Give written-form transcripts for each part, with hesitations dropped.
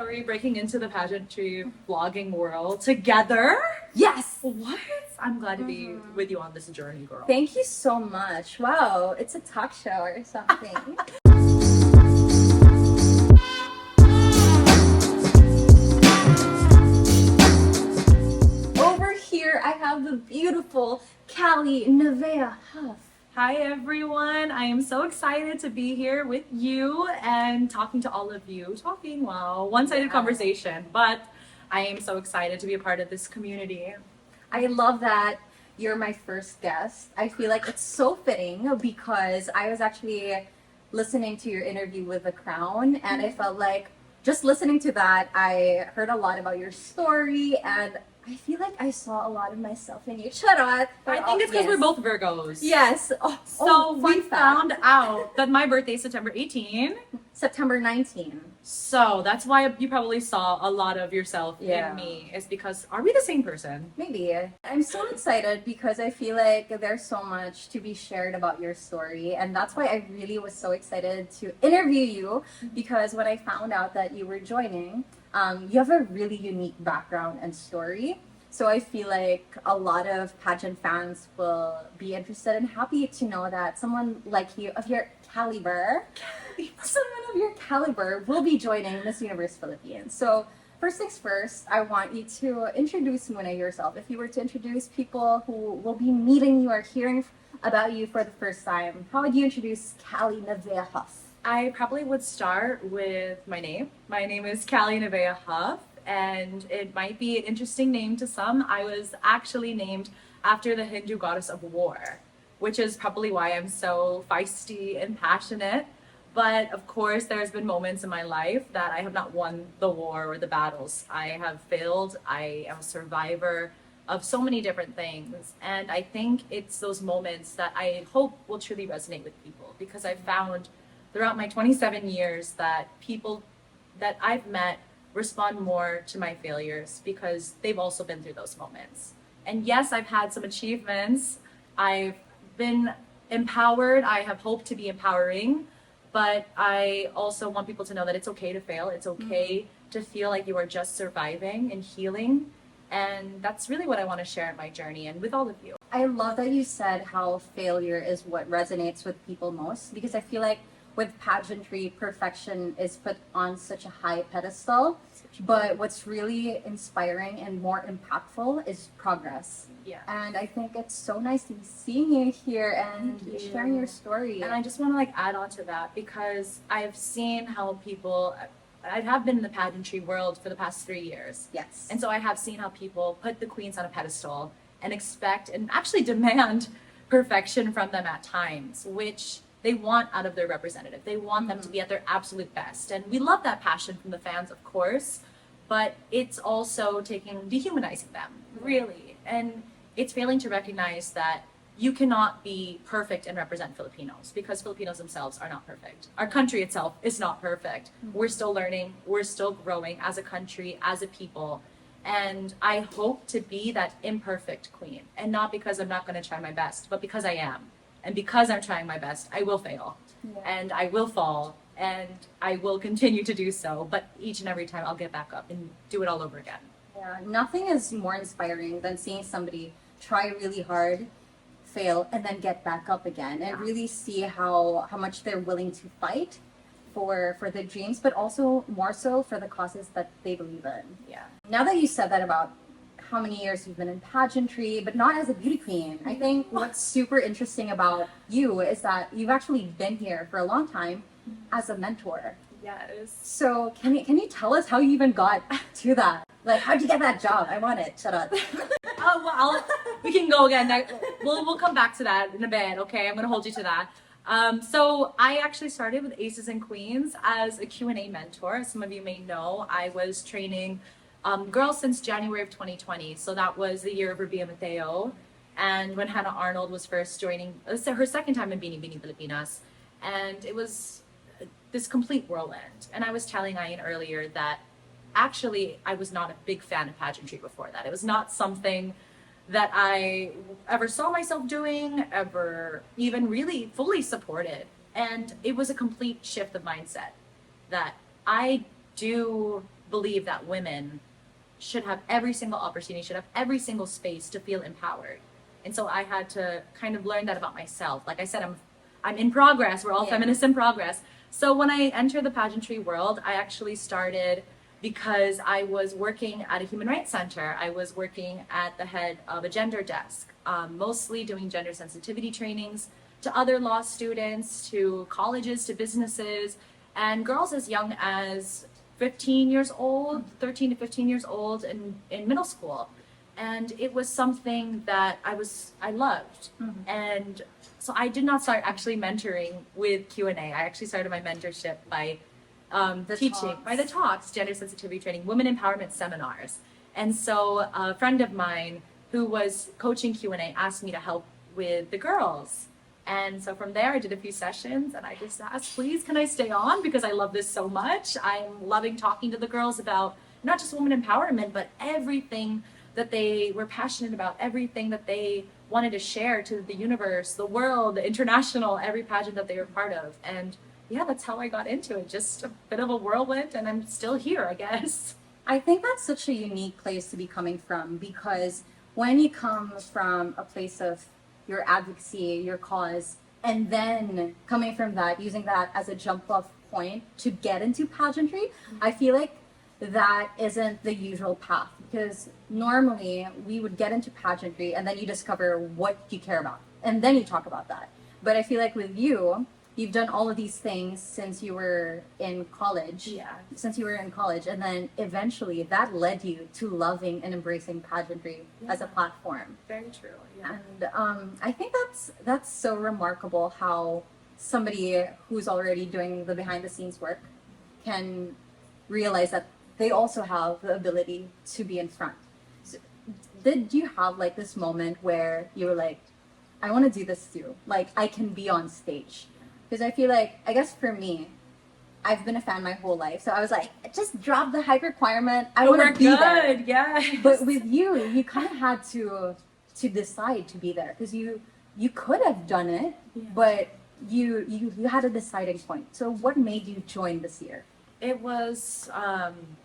we breaking into the pageantry vlogging world together. Yes! What? I'm glad to be with you on this journey, girl. Thank you so much. Wow, it's a talk show or something. Over here, I have the beautiful Kali Navea-Huff. Hi everyone, I am so excited to be here with you and talking to all of you. Wow, one-sided conversation, but I am so excited to be a part of this community. I love that you're my first guest. I feel like it's so fitting because I was actually listening to your interview with The Crown, and I felt like just listening to that, I heard a lot about your story, and I feel like I saw a lot of myself in you. Charot! I think it's because we're both Virgos. Yes. So we fun fact. found out that my birthday is September 18. September 19. So that's why you probably saw a lot of yourself Yeah. in me. Is because, are we the same person? Maybe. I'm so excited because I feel like there's so much to be shared about your story. And that's why I really was so excited to interview you, because when I found out that you were joining, you have a really unique background and story. So I feel like a lot of pageant fans will be interested and happy to know that someone like you, of your caliber, someone of your caliber will be joining Miss Universe Philippines. So first things first, I want you to introduce Muna yourself. If you were to introduce people who will be meeting you or hearing about you for the first time, how would you introduce Kali Navea-Huff? I probably would start with my name. My name is Kali Navea-Huff, and it might be an interesting name to some. I was actually named after the Hindu goddess of war, which is probably why I'm so feisty and passionate. But of course, there's been moments in my life that I have not won the war or the battles. I have failed. I am a survivor of so many different things. And I think it's those moments that I hope will truly resonate with people, because I've found throughout my 27 years that people that I've met respond more to my failures because they've also been through those moments. And yes, I've had some achievements. I've been empowered. I have hoped to be empowering, but I also want people to know that it's okay to fail. It's okay to feel like you are just surviving and healing. And that's really what I want to share in my journey and with all of you. I love that you said how failure is what resonates with people most, because I feel like with pageantry, perfection is put on such a high pedestal, but what's really inspiring and more impactful is progress. Yeah. And I think it's so nice to be seeing you here and Thank you. sharing your story. And I just want to add on to that, because I've seen how people, I have been in the pageantry world for the past 3 years. Yes. And so I have seen how people put the queens on a pedestal and expect and actually demand perfection from them at times, which they want out of their representative. They want them to be at their absolute best. And we love that passion from the fans, of course, but it's also dehumanizing them, really. And it's failing to recognize that you cannot be perfect and represent Filipinos, because Filipinos themselves are not perfect. Our country itself is not perfect. We're still learning, we're still growing as a country, as a people. And I hope to be that imperfect queen, and not because I'm not going to try my best, but because I am. And because I'm trying my best, I will fail, and I will fall, and I will continue to do so. But each and every time I'll get back up and do it all over again. Yeah, nothing is more inspiring than seeing somebody try really hard, fail, and then get back up again, and really see how much they're willing to fight for their dreams, but also more so for the causes that they believe in. Yeah. Now that you said that about how many years you've been in pageantry, but not as a beauty queen, I think what's super interesting about you is that you've actually been here for a long time as a mentor. Yes. So can you tell us how you even got to that? Like, how'd you get that job? I want it. Shut up. We can go again. We'll come back to that in a bit. Okay, I'm gonna hold you to that. So I actually started with Aces and Queens as a Q&A mentor. As some of you may know, I was training girls since January of 2020. So that was the year of Rabia Mateo. And when Hannah Arnold was first joining, her second time in Bini Filipinas. And it was this complete whirlwind. And I was telling Ayin earlier that actually I was not a big fan of pageantry before that. It was not something that I ever saw myself doing, ever even really fully supported. And it was a complete shift of mindset that I do believe that women should have every single opportunity, should have every single space to feel empowered. And so I had to kind of learn that about myself. Like I said, I'm in progress. We're all feminists in progress. So when I entered the pageantry world, I actually started because I was working at a human rights center. I was working at the head of a gender desk, mostly doing gender sensitivity trainings to other law students, to colleges, to businesses, and girls as young as 15 years old, 13 to 15 years old in middle school. And it was something that I loved. And so I did not start actually mentoring with Q&A. I actually started my mentorship by teaching, by the talks, gender sensitivity training, women empowerment seminars. And so a friend of mine who was coaching Q&A asked me to help with the girls. And so from there, I did a few sessions and I just asked, please, can I stay on? Because I love this so much. I'm loving talking to the girls about not just women empowerment, but everything that they were passionate about, everything that they wanted to share to the universe, the world, the international, every pageant that they were part of. And yeah, that's how I got into it. Just a bit of a whirlwind, and I'm still here, I guess. I think that's such a unique place to be coming from, because when you come from a place of your advocacy, your cause, and then coming from that, using that as a jump off point to get into pageantry, I feel like that isn't the usual path, because normally we would get into pageantry and then you discover what you care about and then you talk about that. But I feel like with you, you've done all of these things since you were in college. And then eventually that led you to loving and embracing pageantry as a platform. Very true. Yeah. And I think that's so remarkable how somebody who's already doing the behind the scenes work can realize that they also have the ability to be in front. So, did you have like this moment where you were like, I want to do this too, like I can be on stage? Because I feel like, I guess for me, I've been a fan my whole life, so I was like, just drop the height requirement, I want to be there. Yes. But with you kind of had to decide to be there, because you could have done it, but you had a deciding point. So what made you join this year? It was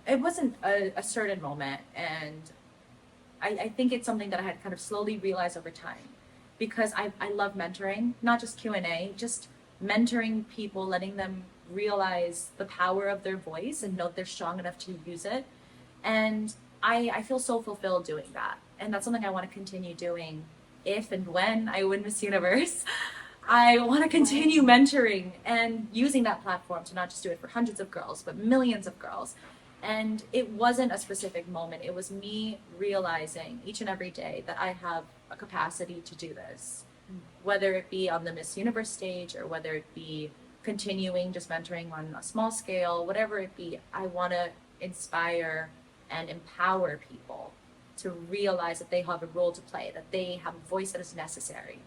it wasn't a certain moment, and I think it's something that I had kind of slowly realized over time, because I love mentoring, not just Q&A, just mentoring people, letting them realize the power of their voice and know they're strong enough to use it. And I feel so fulfilled doing that, and that's something I want to continue doing if and when I win Miss Universe. I want to continue mentoring and using that platform to not just do it for hundreds of girls, but millions of girls. And it wasn't a specific moment. It was me realizing each and every day that I have a capacity to do this, whether it be on the Miss Universe stage or whether it be continuing just mentoring on a small scale, whatever it be. I want to inspire and empower people to realize that they have a role to play, that they have a voice that is necessary.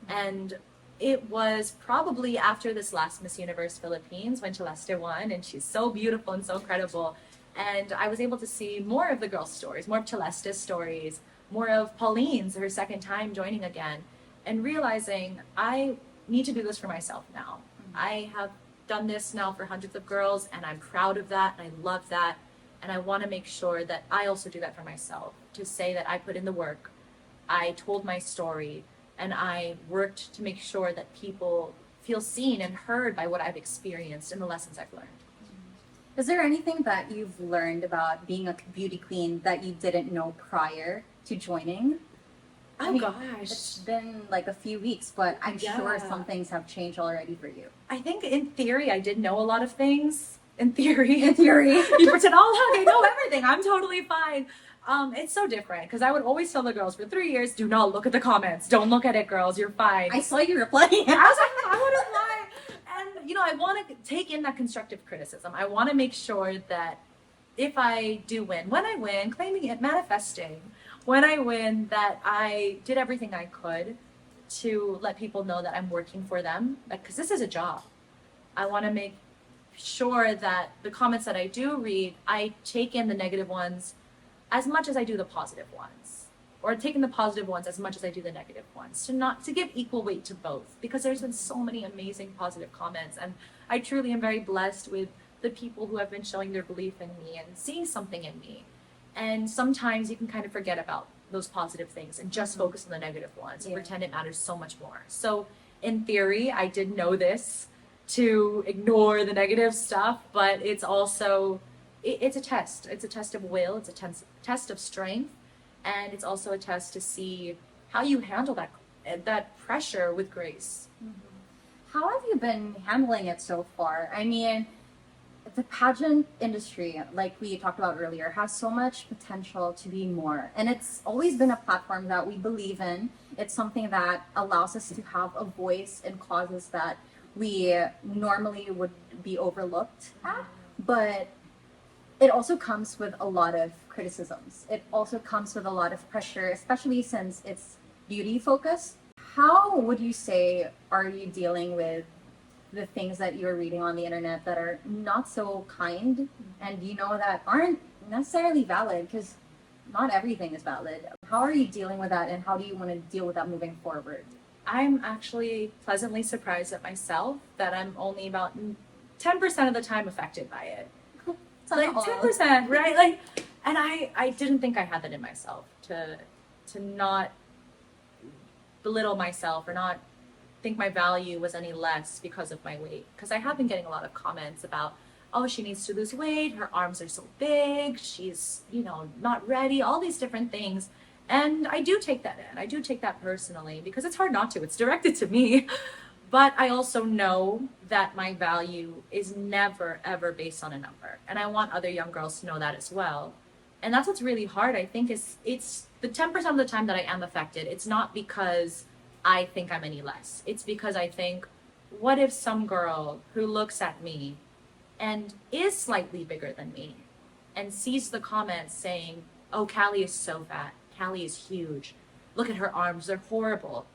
And it was probably after this last Miss Universe Philippines when Celeste won, and she's so beautiful and so incredible. And I was able to see more of the girls' stories, more of Celeste's stories, more of Pauline's, her second time joining again, and realizing I need to do this for myself now. I have done this now for hundreds of girls, and I'm proud of that, and I love that. And I want to make sure that I also do that for myself, to say that I put in the work, I told my story, and I worked to make sure that people feel seen and heard by what I've experienced and the lessons I've learned. Is there anything that you've learned about being a beauty queen that you didn't know prior to joining? Oh, I mean, gosh. It's been like a few weeks, but I'm sure Yeah. some things have changed already for you. I think in theory I did know a lot of things. In theory. In theory. You pretend, oh, they know everything. I'm totally fine. It's so different, because I would always tell the girls for 3 years, do not look at the comments. Don't look at it, girls. You're fine. I saw you replying. I was like, I want to lie. And, I want to take in that constructive criticism. I want to make sure that if I do win, when I win, claiming it, manifesting, when I win, that I did everything I could to let people know that I'm working for them, because this is a job. I want to make sure that the comments that I do read, I take in the negative ones as much as I do the positive ones, or taking the positive ones as much as I do the negative ones, to give equal weight to both, because there's been so many amazing positive comments, and I truly am very blessed with the people who have been showing their belief in me and seeing something in me. And sometimes you can kind of forget about those positive things and just focus on the negative ones and pretend it matters so much more. So in theory, I did know this to ignore the negative stuff, but it's also, it's a test. It's a test of will. It's a test of strength. And it's also a test to see how you handle that pressure with grace. How have you been handling it so far? I mean, the pageant industry, like we talked about earlier, has so much potential to be more. And it's always been a platform that we believe in. It's something that allows us to have a voice in causes that we normally would be overlooked at. But it also comes with a lot of criticisms. It also comes with a lot of pressure, especially since it's beauty focused. How would you say are you dealing with the things that you're reading on the internet that are not so kind and you know that aren't necessarily valid, because not everything is valid? How are you dealing with that, and how do you want to deal with that moving forward? I'm actually pleasantly surprised at myself that I'm only about 10% of the time affected by it. Like 10%, right? Like, and I didn't think I had that in myself to not belittle myself or not think my value was any less because of my weight. Because I have been getting a lot of comments about, oh, she needs to lose weight, her arms are so big, she's, not ready, all these different things. And I do take that in. I do take that personally because it's hard not to. It's directed to me. But I also know that my value is never, ever based on a number. And I want other young girls to know that as well. And that's what's really hard, I think, is it's the 10% of the time that I am affected. It's not because I think I'm any less. It's because I think, what if some girl who looks at me and is slightly bigger than me and sees the comments saying, oh, Kali is so fat. Kali is huge. Look at her arms. They're horrible.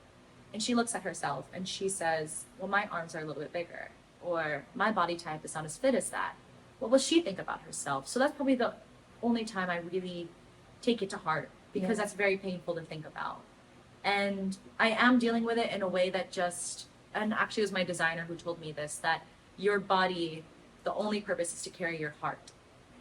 And she looks at herself and she says, well, my arms are a little bit bigger, or my body type is not as fit as that. What will she think about herself? So that's probably the only time I really take it to heart, because that's very painful to think about. And I am dealing with it in a way that and actually it was my designer who told me this, that your body, the only purpose is to carry your heart.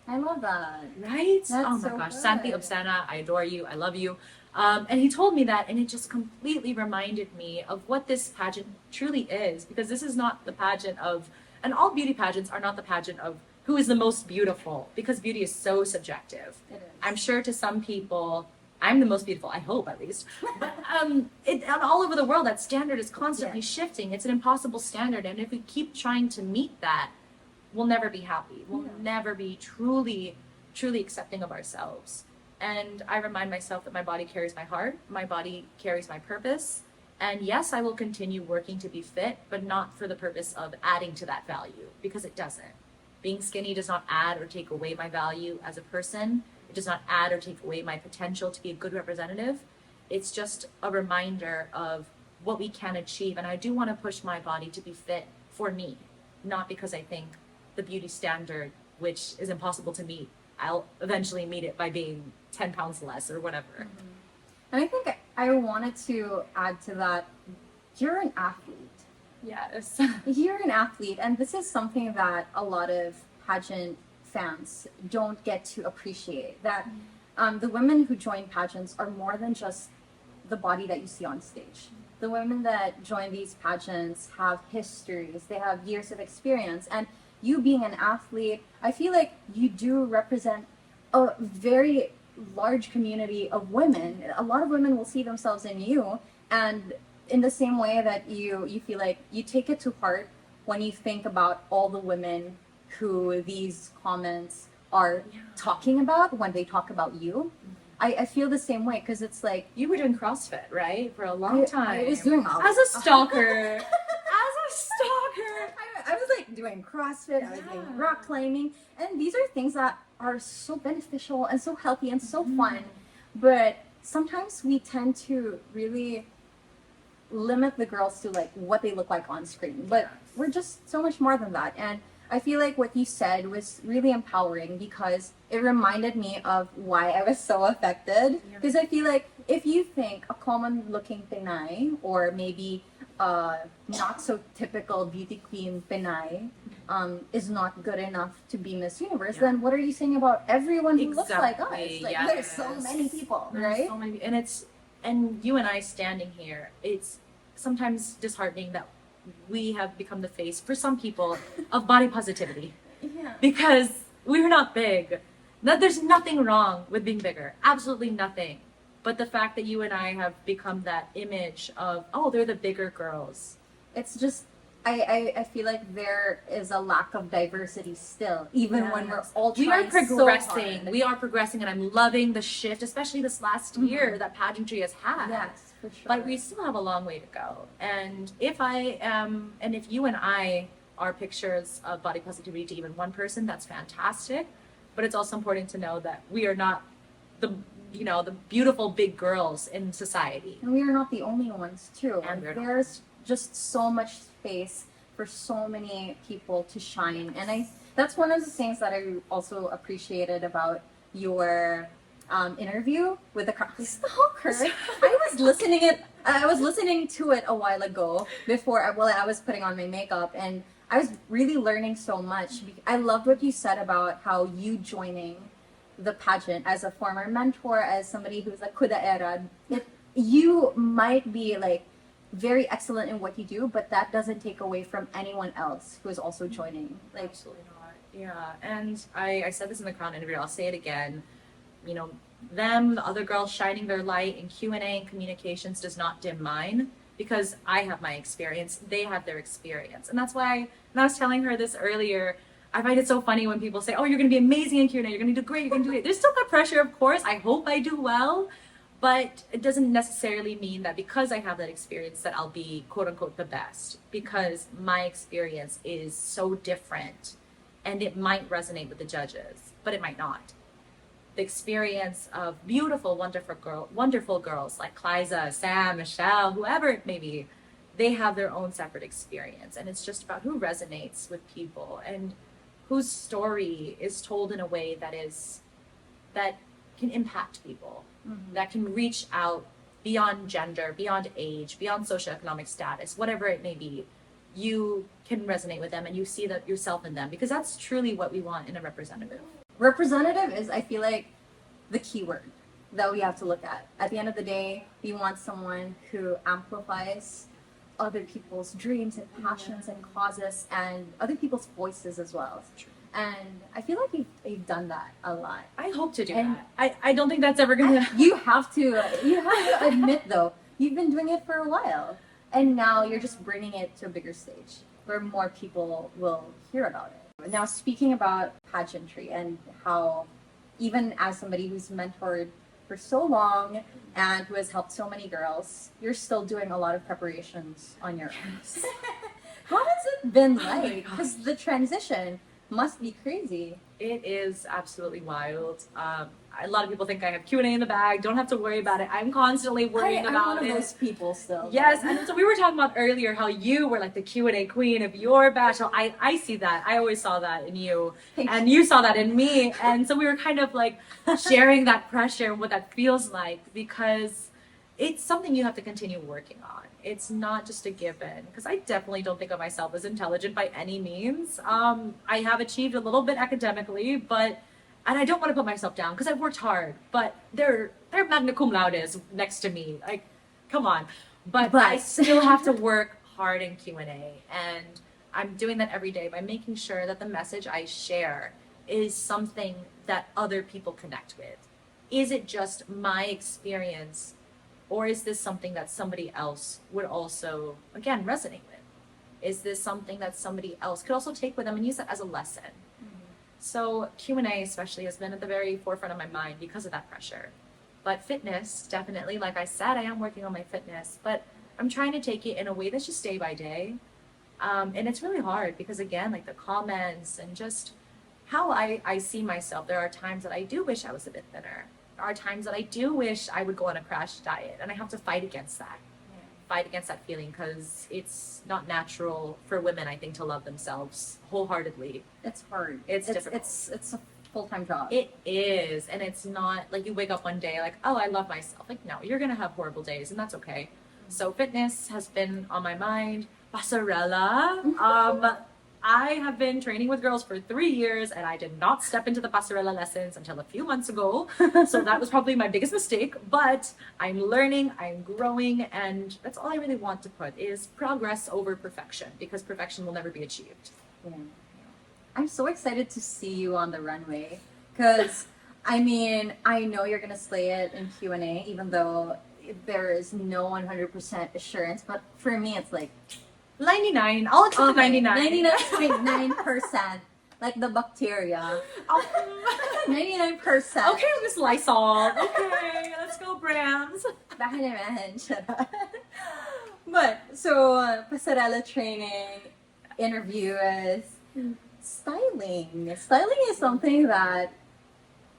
I love that. Right? That's oh my so gosh. good. Santi Obsana, I adore you. I love you. And he told me that, and it just completely reminded me of what this pageant truly is, because this is not the pageant of, and all beauty pageants are not the pageant of who is the most beautiful, because beauty is so subjective. It is. I'm sure to some people, I'm the most beautiful, I hope at least. But all over the world, that standard is constantly shifting. It's an impossible standard. And if we keep trying to meet that, we'll never be happy. We'll never be truly, truly accepting of ourselves. And I remind myself that my body carries my heart, my body carries my purpose. And yes, I will continue working to be fit, but not for the purpose of adding to that value, because it doesn't. Being skinny does not add or take away my value as a person. It does not add or take away my potential to be a good representative. It's just a reminder of what we can achieve. And I do want to push my body to be fit for me, not because I think the beauty standard, which is impossible to meet, I'll eventually meet it by being 10 pounds less or whatever. And I think I wanted to add to that, you're an athlete. Yes. You're an athlete, and this is something that a lot of pageant fans don't get to appreciate. That the women who join pageants are more than just the body that you see on stage. The women that join these pageants have histories, they have years of experience, and you being an athlete, I feel like you do represent a very large community of women. A lot of women will see themselves in you, and in the same way that you feel like you take it to heart when you think about all the women who these comments are talking about when they talk about you. I feel the same way, because it's like, You were doing CrossFit, right? For a long time. I was doing all As a stalker. As a stalker. I was like doing CrossFit, I was doing rock climbing, and these are things that are so beneficial and so healthy and so fun. But sometimes we tend to really limit the girls to like what they look like on screen. But we're just so much more than that. And I feel like what you said was really empowering, because it reminded me of why I was so affected. Because I feel like if you think a common looking Pinay, or maybe not so typical beauty queen Pinay, is not good enough to be Miss Universe, Yeah. then what are you saying about everyone who looks like us? Exactly, Like, yes. there's so many people, There's right? so many, and you and I standing here, it's sometimes disheartening that we have become the face for some people of body positivity Yeah. because we're not big. That there's nothing wrong with being bigger, absolutely nothing. But the fact that you and I have become that image of, oh, they're the bigger girls. It's just I feel like there is a lack of diversity still, even when we're Yes. all We are trying so progressing. hard. We are progressing, and I'm loving the shift, especially this last year that pageantry has had. Yes, for sure. But we still have a long way to go. And if I am, and if you and I are pictures of body positivity to even one person, that's fantastic. But it's also important to know that we are not the, the beautiful big girls in society. And we are not the only ones too. And we're not. There's just so much space for so many people to shine. And that's one of the things that I also appreciated about your interview with the stalker. I was listening to it a while ago while I was putting on my makeup, and I was really learning so much. I loved what you said about how you joining the pageant as a former mentor, as somebody who's a kuda era, you might be like very excellent in what you do, but that doesn't take away from anyone else who is also joining. Like, absolutely not. Yeah, and I said this in the Crown interview. I'll say it again. Them, the other girls shining their light in Q&A and communications does not dim mine because I have my experience. They have their experience, and that's why. And I was telling her this earlier. I find it so funny when people say, "Oh, you're going to be amazing in Q&A. You're going to do great. You're going to do it." There's still that pressure, of course. I hope I do well. But it doesn't necessarily mean that because I have that experience that I'll be quote unquote the best, because my experience is so different and it might resonate with the judges, but it might not. The experience of beautiful, wonderful girls like Liza, Sam, Michelle, whoever it may be, they have their own separate experience. And it's just about who resonates with people and whose story is told in a way that can impact people. That can reach out beyond gender, beyond age, beyond socioeconomic status, whatever it may be. You can resonate with them and you see that yourself in them, because that's truly what we want in a representative. representative is, I feel like, the key word that we have to look at. At the end of the day, we want someone who amplifies other people's dreams and passions and causes and other people's voices as well. True. And I feel like you've done that a lot. I hope to do And- that. I don't think that's ever gonna. You have to admit though, you've been doing it for a while, and now you're just bringing it to a bigger stage where more people will hear about it. Now, speaking about pageantry and how, even as somebody who's mentored for so long and who has helped so many girls, you're still doing a lot of preparations on your own. How has it been like? Because the transition must be crazy. It is absolutely wild. A lot of people think I have Q&A in the bag. Don't have to worry about it. I'm constantly worrying I'm about one it. of those people still. Yes, and so we were talking about earlier how you were like the Q&A queen of your batch. So I see that. I always saw that in you, Thank and you saw that in me. And so we were kind of like sharing that pressure and what that feels like, because it's something you have to continue working on. It's not just a given, because I definitely don't think of myself as intelligent by any means. I have achieved a little bit academically, and I don't want to put myself down because I've worked hard, but they're magna cum laudes next to me. Like, come on. But I still have to work hard in Q&A, and I'm doing that every day by making sure that the message I share is something that other people connect with. Is it just my experience, or is this something that somebody else would also, again, resonate with? Is this something that somebody else could also take with them and use it as a lesson? So Q&A especially has been at the very forefront of my mind because of that pressure. But fitness, definitely, like I said, I am working on my fitness, but I'm trying to take it in a way that's just day by day. And it's really hard because, again, like the comments and just how I see myself, there are times that I do wish I was a bit thinner. There are times that I do wish I would go on a crash diet, and I have to fight against that. Fight against that feeling, because it's not natural for women, I think, to love themselves wholeheartedly. It's hard. It's difficult. It's a full-time job. It is, and it's not like you wake up one day like, oh, I love myself. Like, no, you're gonna have horrible days, and that's okay. So fitness has been on my mind. Pasarela, I have been training with girls for 3 years and I did not step into the pasarela lessons until a few months ago. So that was probably my biggest mistake, but I'm learning, I'm growing, and that's all I really want to put is progress over perfection, because perfection will never be achieved. Yeah. I'm so excited to see you on the runway because I mean, I know you're gonna slay it in Q&A, even though there is no 100% assurance. But for me, it's like 99. I'll accept the 99. 99.9%, like the bacteria. 99%. Okay, Miss Lysol. Okay, let's go, Brams. Baka naman, charot. But so pasarela training, interviews, styling. Styling is something that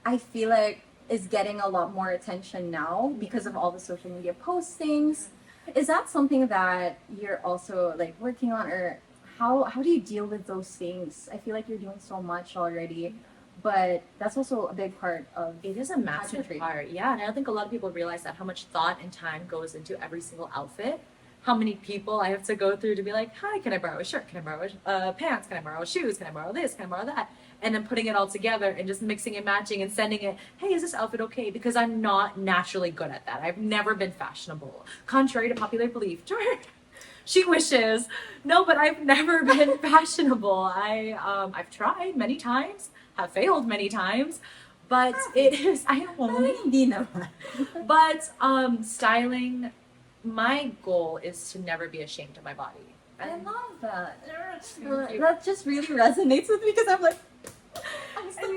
I feel like is getting a lot more attention now because of all the social media postings. Is that something that you're also like working on, or how do you deal with those things? I feel like you're doing so much already, but that's also a big part of It is a massive pageantry. part, yeah, and I don't think a lot of people realize that how much thought and time goes into every single outfit. How many people I have to go through to be like, hi, can I borrow a shirt? Can I borrow pants? Can I borrow shoes? Can I borrow this? Can I borrow that? And then putting it all together and just mixing and matching and sending it, hey, is this outfit okay? Because I'm not naturally good at that. I've never been fashionable, contrary to popular belief. She wishes. No, but I've never been fashionable. I've tried many times, have failed many times, but it is, I don't know. Parang hindi naman. But styling, my goal is to never be ashamed of my body. I love that. Thank you. That just really resonates with me because I'm like, I'm so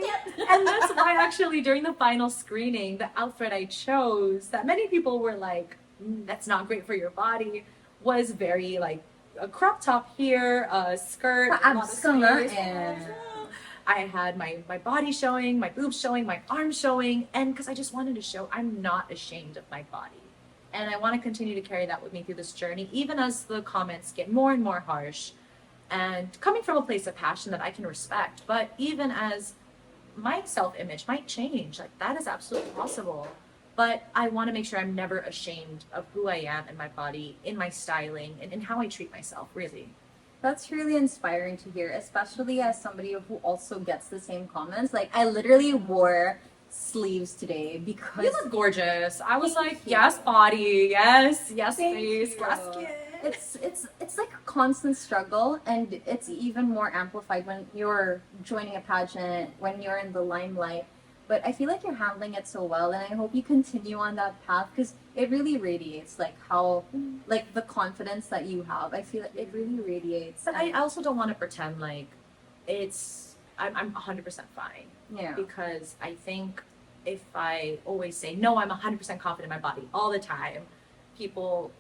And that's why actually during the final screening, the outfit I chose that many people were like, that's not great for your body, was very like a crop top here, a skirt, a lot of Abs ka nga sleeves. eh. I had my body showing, my boobs showing, my arms showing, and because I just wanted to show I'm not ashamed of my body. And I want to continue to carry that with me through this journey, even as the comments get more and more harsh. And coming from a place of passion that I can respect, but even as my self-image might change, like that is absolutely possible. But I want to make sure I'm never ashamed of who I am in my body, in my styling, and in how I treat myself, really. That's really inspiring to hear, especially as somebody who also gets the same comments. Like, I literally wore sleeves today because You look gorgeous. I was Thank like, you. yes, body, yes, yes, Thank face, you. yes, skin. it's like a constant struggle, and it's even more amplified when you're joining a pageant, when you're in the limelight. But I feel like you're handling it so well, and I hope you continue on that path because it really radiates like how like the confidence that you have. I feel like it really radiates. But I also don't want to pretend like I'm 100% fine. Yeah. Because I think if I always say, no, I'm 100% confident in my body all the time, people,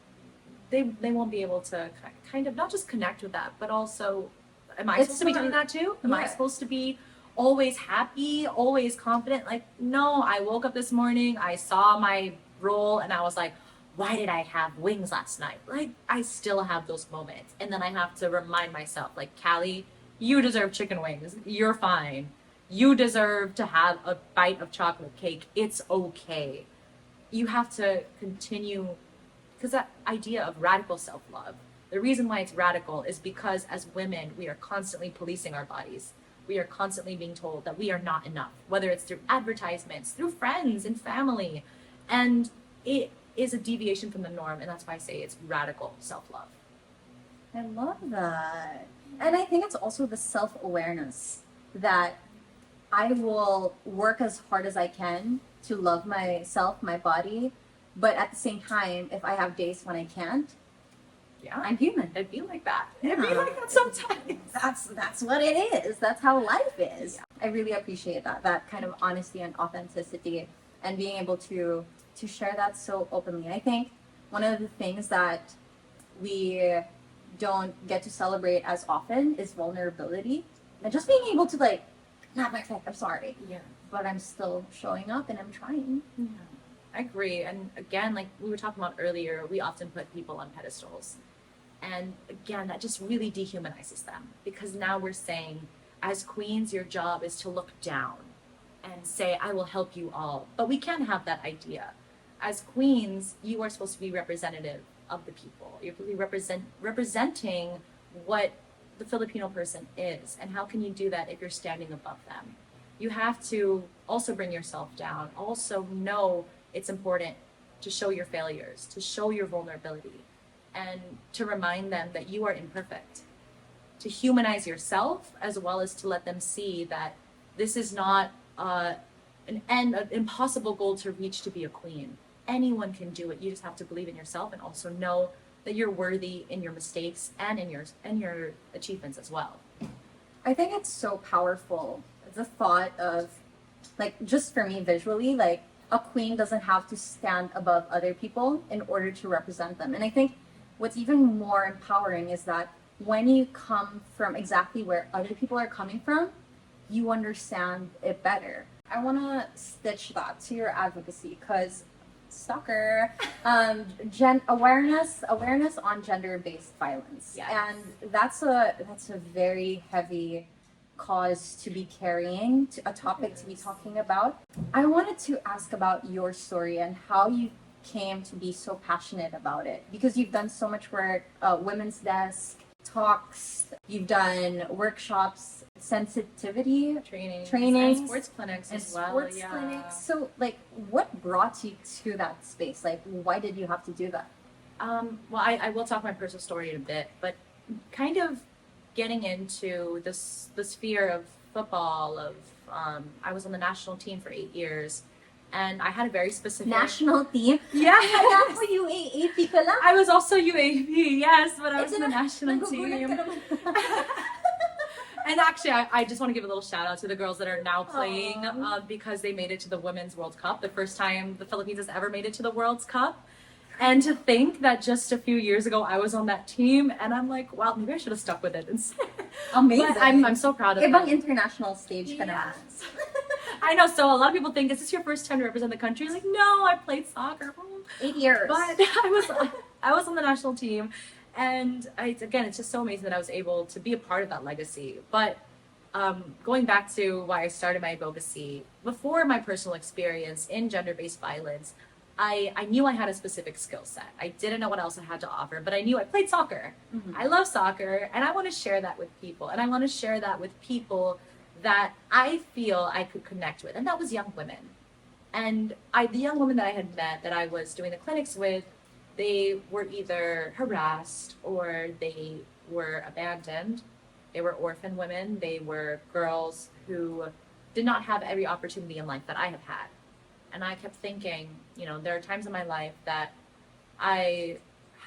they won't be able to kind of not just connect with that, but also, am I It's supposed to be not- doing that too? Am I yeah. supposed to be always happy, always confident? Like, no, I woke up this morning, I saw my role, and I was like, why did I have wings last night? Like, I still have those moments. And then I have to remind myself, like, Callie, you deserve chicken wings. You're fine. You deserve to have a bite of chocolate cake. It's okay. You have to continue, because that idea of radical self-love, the reason why it's radical is because as women, we are constantly policing our bodies. We are constantly being told that we are not enough, whether it's through advertisements, through friends and family. And it is a deviation from the norm, and that's why I say it's radical self-love. I love that. And I think it's also the self-awareness that I will work as hard as I can to love myself, my body, but at the same time, if I have days when I can't, Yeah, I'm human. it'd be like that. It'd be Yeah. like that sometimes. That's what it is. That's how life is. I really appreciate that kind of honesty and authenticity, and being able to share that so openly. I think one of the things that we don't get to celebrate as often is vulnerability, and just being able to like, not my fault, I'm sorry, Yeah. but I'm still showing up and I'm trying. I agree. And again, like we were talking about earlier, we often put people on pedestals. And again, that just really dehumanizes them, because now we're saying, as queens, your job is to look down and say, I will help you all. But we can't have that idea. As queens, you are supposed to be representative of the people. You're supposed to be representing what the Filipino person is. And how can you do that if you're standing above them? You have to also bring yourself down. Also know it's important to show your failures, to show your vulnerability, and to remind them that you are imperfect. To humanize yourself as well as to let them see that this is not an impossible goal to reach to be a queen. Anyone can do it. You just have to believe in yourself and also know that you're worthy in your mistakes and in your achievements as well. I think it's so powerful, the thought of, like, just for me visually, like, a queen doesn't have to stand above other people in order to represent them. And I think what's even more empowering is that when you come from exactly where other people are coming from, you understand it better. I want to stitch that to your advocacy because stalker, awareness on gender-based violence. Yes. And that's a very heavy cause to be carrying, a topic to be talking about. I wanted to ask about your story and how you came to be so passionate about it, because you've done so much work, women's desk, talks, you've done workshops, sensitivity Trainings and sports clinics and as well. sports Yeah. clinics. So, like, what brought you to that space? Like, why did you have to do that? Well, I will talk my personal story in a bit, but kind of getting into this the sphere of football. I was on the national team for 8 years, and I had a very specific National team? Yeah, Kaya po UAAP ka lang? I was also UAP, yes, but I was in the national Nagugulat team. ka naman. And actually, I just want to give a little shout out to the girls that are now playing Aw. because they made it to the Women's World Cup, the first time the Philippines has ever made it to the World Cup. And to think that just a few years ago I was on that team, and I'm like, wow, maybe I should have stuck with it instead. Amazing. But I'm so proud of Ibang them. international stage ka naman. Yes. I know. So a lot of people think, is this your first time to represent the country? Like, no, I played soccer. 8 years. But I was on the national team, and again, it's just so amazing that I was able to be a part of that legacy. But going back to why I started my advocacy, before my personal experience in gender-based violence, I knew I had a specific skill set. I didn't know what else I had to offer, but I knew I played soccer. Mhm. I love soccer, and I want to share that with people. And I want to share that with people that I feel I could connect with, and that was young women. And the young women that I had met, that I was doing the clinics with, they were either harassed or they were abandoned. They were orphan women. They were girls who did not have every opportunity in life that I have had. And I kept thinking, there are times in my life that I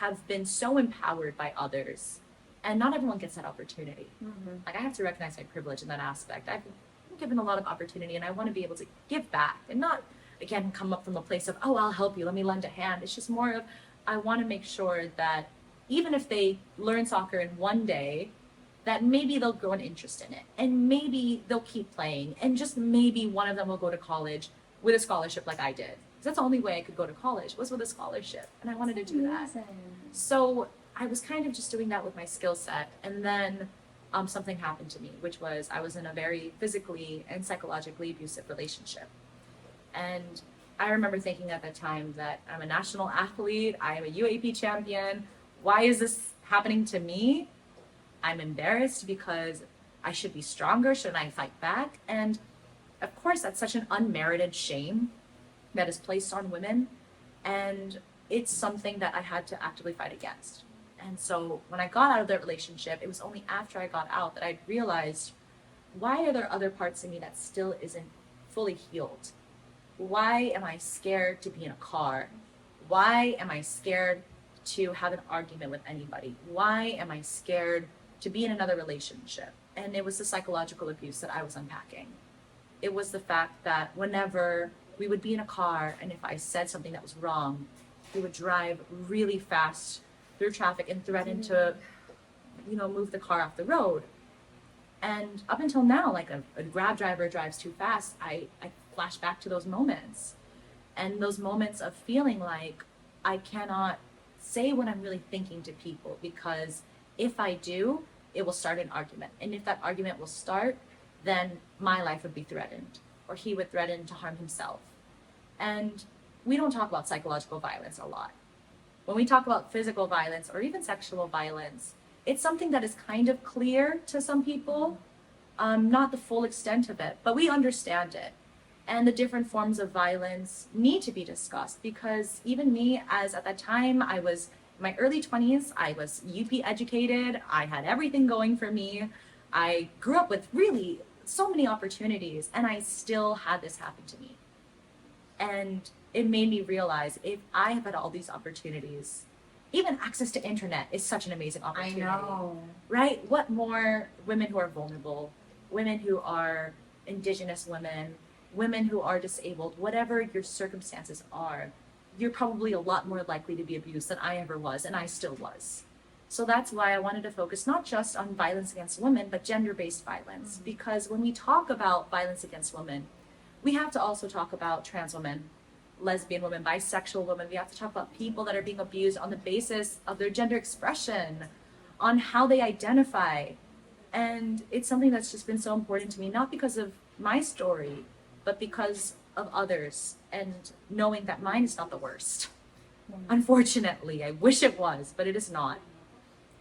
have been so empowered by others, and not everyone gets that opportunity. Mhm. Like, I have to recognize my privilege in that aspect. I've been given a lot of opportunity, and I want to be able to give back and not, again, come up from a place of, oh, I'll help you, let me lend a hand. It's just more of, I want to make sure that even if they learn soccer in one day, that maybe they'll grow an interest in it, and maybe they'll keep playing, and just maybe one of them will go to college with a scholarship like I did. 'Cause that's the only way I could go to college, was with a scholarship, and I wanted to do that. Amazing. So I was kind of just doing that with my skill set, and then something happened to me, which was I was in a very physically and psychologically abusive relationship. And I remember thinking at that time that I'm a national athlete, I am a UAP champion. Why is this happening to me? I'm embarrassed because I should be stronger. Shouldn't I fight back? And of course, that's such an unmerited shame that is placed on women. And it's something that I had to actively fight against. And so when I got out of that relationship, it was only after I got out that I realized, why are there other parts of me that still isn't fully healed? Why am I scared to be in a car? Why am I scared to have an argument with anybody? Why am I scared to be in another relationship? And it was the psychological abuse that I was unpacking. It was the fact that whenever we would be in a car, and if I said something that was wrong, we would drive really fast through traffic and threaten to, move the car off the road. And up until now, like a Grab driver drives too fast, I flash back to those moments. And those moments of feeling like I cannot say what I'm really thinking to people, because if I do, it will start an argument. And if that argument will start, then my life would be threatened, or he would threaten to harm himself. And we don't talk about psychological violence a lot. When we talk about physical violence or even sexual violence, it's something that is kind of clear to some people, not the full extent of it, but we understand it. And the different forms of violence need to be discussed because even me, as at that time, I was in my early 20s, I was UP educated, I had everything going for me. I grew up with really so many opportunities, and I still had this happen to me. And it made me realize if I have had all these opportunities, even access to internet is such an amazing I opportunity. know. Right? What more women who are vulnerable, women who are indigenous women, women who are disabled, whatever your circumstances are, you're probably a lot more likely to be abused than I ever was, and I still was. So that's why I wanted to focus not just on violence against women, but gender-based violence. Because when we talk about violence against women, we have to also talk about trans women, lesbian women, bisexual women. We have to talk about people that are being abused on the basis of their gender expression, on how they identify. And it's something that's just been so important to me, not because of my story, but because of others, and knowing that mine is not the worst. Unfortunately, I wish it was, but it is not.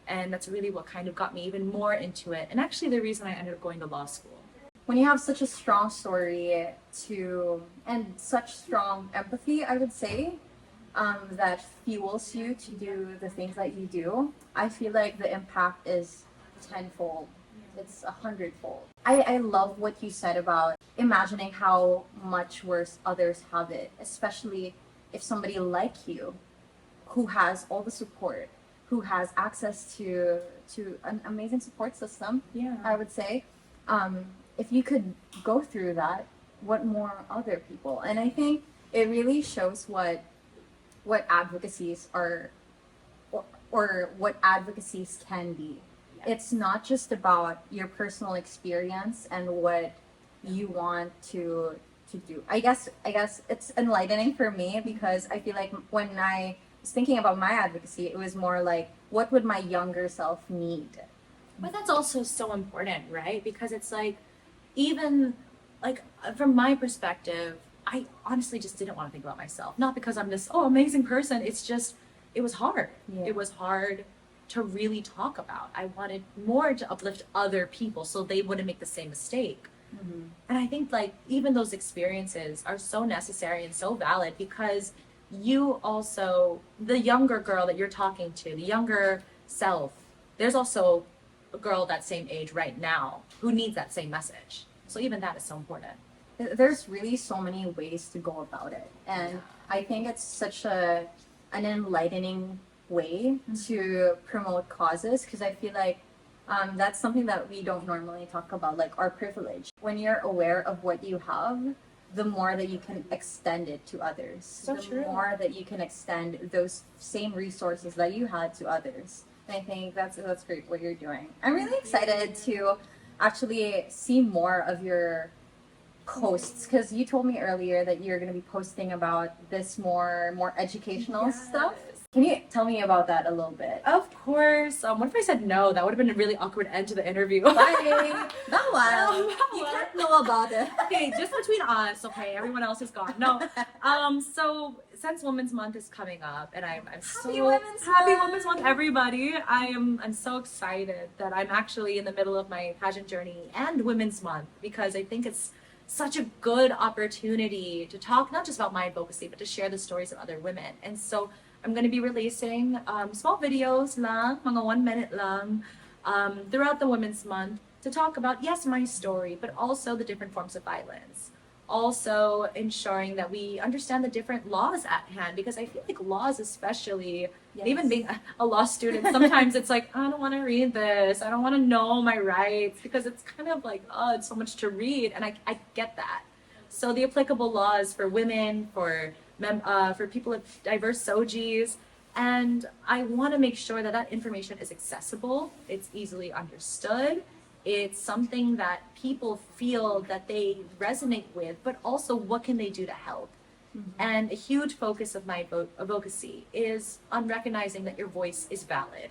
And that's really what kind of got me even more into it. And actually the reason I ended up going to law school. When you have such a strong story and such strong empathy, I would say, that fuels you to do the things that you do, I feel like the impact is tenfold. It's 100-fold. I love what you said about imagining how much worse others have it, especially if somebody like you, who has all the support, who has access to an amazing support system, Yeah. I would say, if you could go through that, what more other people? And I think it really shows what advocacies are, or what advocacies can be. It's not just about your personal experience and what you want to do. I guess it's enlightening for me because I feel like when I was thinking about my advocacy, it was more like, what would my younger self need? But that's also so important, right? Because it's like, even like from my perspective, I honestly just didn't want to think about myself. Not because I'm this amazing person. It's just it was hard. Yeah. It was hard to really talk about. I wanted more to uplift other people so they wouldn't make the same mistake. Mm-hmm. And I think like even those experiences are so necessary and so valid because you also, the younger girl that you're talking to, the younger self, there's also a girl that same age right now who needs that same message. So even that is so important. There's really so many ways to go about it, and I think it's such an enlightening way to promote causes, because I feel like that's something that we don't normally talk about, like our privilege. When you're aware of what you have, the more that you can extend it to others. So the true. more that you can extend those same resources that you had to others. And I think that's great what you're doing. I'm really excited to actually see more of your posts, because you told me earlier that you're going to be posting about this more educational stuff. Can you tell me about that a little bit? Of course. What if I said no? That would have been a really awkward end to the interview. Bye. That one. That You one. can't know about it. Okay, just between us, okay? Everyone else is gone. No. So since Women's Month is coming up, and I'm so happy Women's Month, everybody. I'm so excited that I'm actually in the middle of my pageant journey and Women's Month, because I think it's such a good opportunity to talk not just about my advocacy, but to share the stories of other women. And so I'm going to be releasing small videos lang, mga 1 minute lang, throughout the Women's Month to talk about, yes, my story, but also the different forms of violence. Also ensuring that we understand the different laws at hand, because I feel like laws, especially, Yes. even being a law student, sometimes it's like, I don't want to read this. I don't want to know my rights, because it's kind of like, oh, it's so much to read. And I get that. So the applicable laws for women, for people with diverse SOGIs, and I want to make sure that that information is accessible, it's easily understood, it's something that people feel that they resonate with, but also what can they do to help. Mm-hmm. And a huge focus of my advocacy is on recognizing that your voice is valid,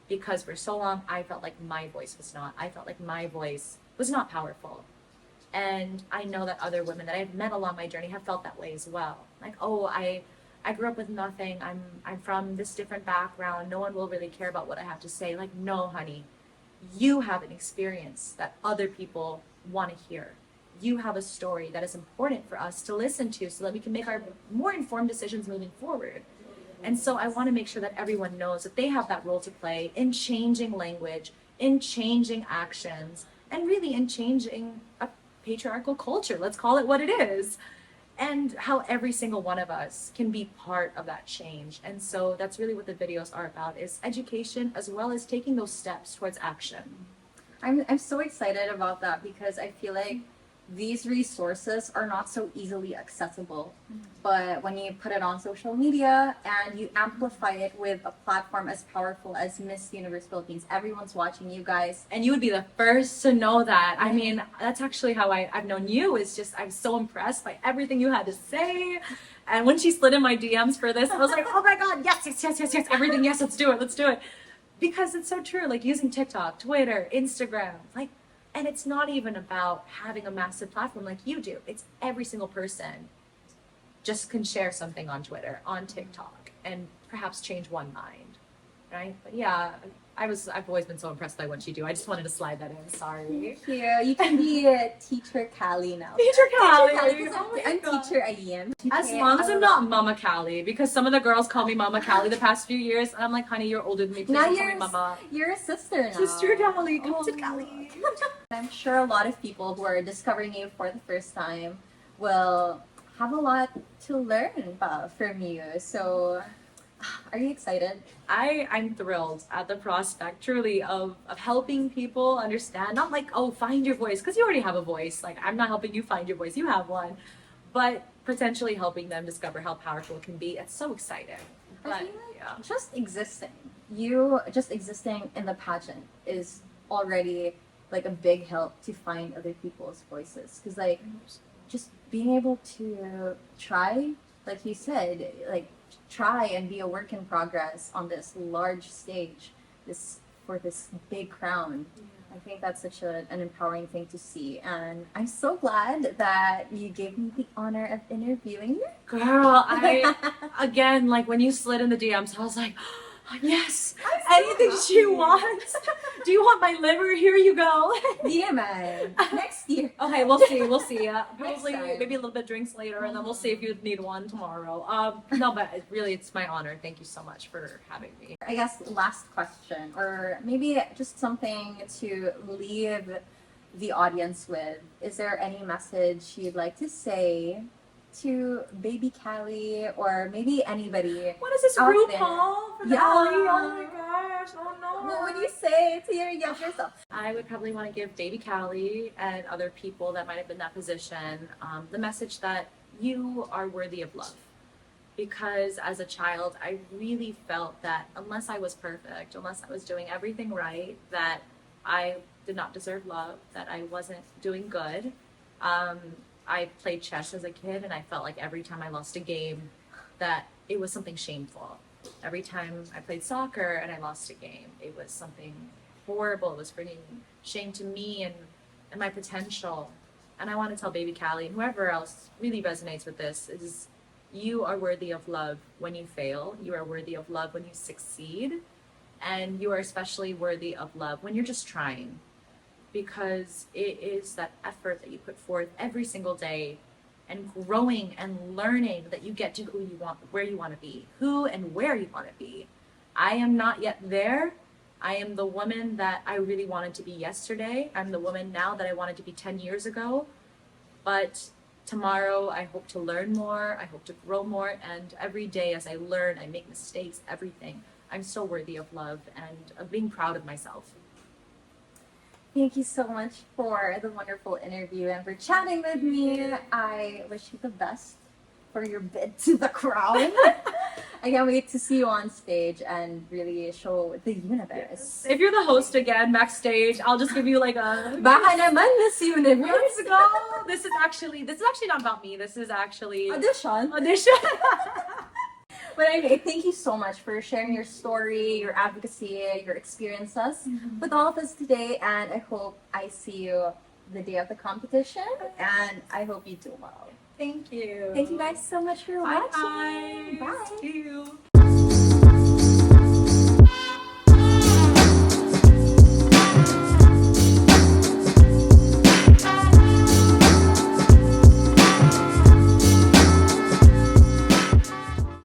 because for so long I felt like my voice was not. I felt like my voice was not powerful. And I know that other women that I've met along my journey have felt that way as well. Like, oh, I I grew up with nothing. I'm from this different background. No one will really care about what I have to say. Like, no, honey, you have an experience that other people want to hear. You have a story that is important for us to listen to so that we can make our more informed decisions moving forward. And so I want to make sure that everyone knows that they have that role to play in changing language, in changing actions, and really in changing a patriarchal culture. Let's call it what it is. And how every single one of us can be part of that change. And so that's really what the videos are about, is education as well as taking those steps towards action. I'm so excited about that because I feel like these resources are not so easily accessible. But when you put it on social media and you amplify it with a platform as powerful as Miss Universe Philippines, everyone's watching you guys. And you would be the first to know that. I mean, that's actually how I've known you, is just I'm so impressed by everything you had to say. And when she slid in my DMs for this, I was like, oh my God, yes, yes, yes, yes, yes, everything, yes, let's do it, let's do it. Because it's so true, like using TikTok, Twitter, Instagram, like, and it's not even about having a massive platform like you do. It's every single person just can share something on Twitter, on TikTok, and perhaps change one mind, right? But yeah, I've always been so impressed by what you do. I just wanted to slide that in. Sorry. Thank you. You can be a teacher Kali now. Teacher Kali. Oh I'm teacher Ayim. As long as I'm not Mama Kali, because some of the girls call me Mama Kali the past few years, and I'm like, honey, you're older than me. Please Now don't call me Mama. you're a sister now. Sister Kali, come to Kali. I'm sure a lot of people who are discovering you for the first time will have a lot to learn about from you. So, are you excited? I'm thrilled at the prospect, truly, of helping people understand. Not like, oh, find your voice, because you already have a voice. Like, I'm not helping you find your voice, you have one. But potentially helping them discover how powerful it can be. It's so exciting. I But, feel like yeah. just existing in the pageant is already like a big help to find other people's voices. Because like, just being able to try, like you said, like try and be a work in progress on this large stage, for this big crown. I think that's such an empowering thing to see, and I'm so glad that you gave me the honor of interviewing you. Girl, again, like when you slid in the DMs, I was like, yes, anything she wants. Do you want my liver? Here you go. DMI next year. Okay, we'll see. Probably time. maybe a little bit drinks later, and then we'll see if you need one tomorrow. No, but it's my honor. Thank you so much for having me. I guess last question, or maybe just something to leave the audience with. Is there any message you'd like to say to baby Kali, or maybe anybody? What is this, out RuPaul? For Yeah. Kali? Oh my gosh! Oh no! What would you say to your younger self? I would probably want to give baby Kali and other people that might have been in that position the message that you are worthy of love. Because as a child, I really felt that unless I was perfect, unless I was doing everything right, that I did not deserve love, that I wasn't doing good. I played chess as a kid, and I felt like every time I lost a game, that it was something shameful. Every time I played soccer and I lost a game, it was something horrible. It was bringing shame to me and my potential. And I want to tell baby Kali and whoever else really resonates with this is you are worthy of love when you fail. You are worthy of love when you succeed. And you are especially worthy of love when you're just trying. Because it is that effort that you put forth every single day and growing and learning that you get to who you want, where you want to be, who and where you want to be. I am not yet there. I am the woman that I really wanted to be yesterday. I'm the woman now that I wanted to be 10 years ago. But tomorrow I hope to learn more. I hope to grow more. And every day as I learn, I make mistakes, everything. I'm so worthy of love and of being proud of myself. Thank you so much for the wonderful interview and for chatting with me. I wish you the best for your bid to the crown. I can't wait to see you on stage and really show the universe. If you're the host again backstage, I'll just give you like a Baka naman, Miss Universe. let's go. This is actually not about me. This is actually Audition. But anyway, thank you so much for sharing your story, your advocacy, your experiences with all of us today. And I hope I see you the day of the competition. And I hope you do well. Thank you. Thank you guys so much for Bye, watching. guys. Bye. See you.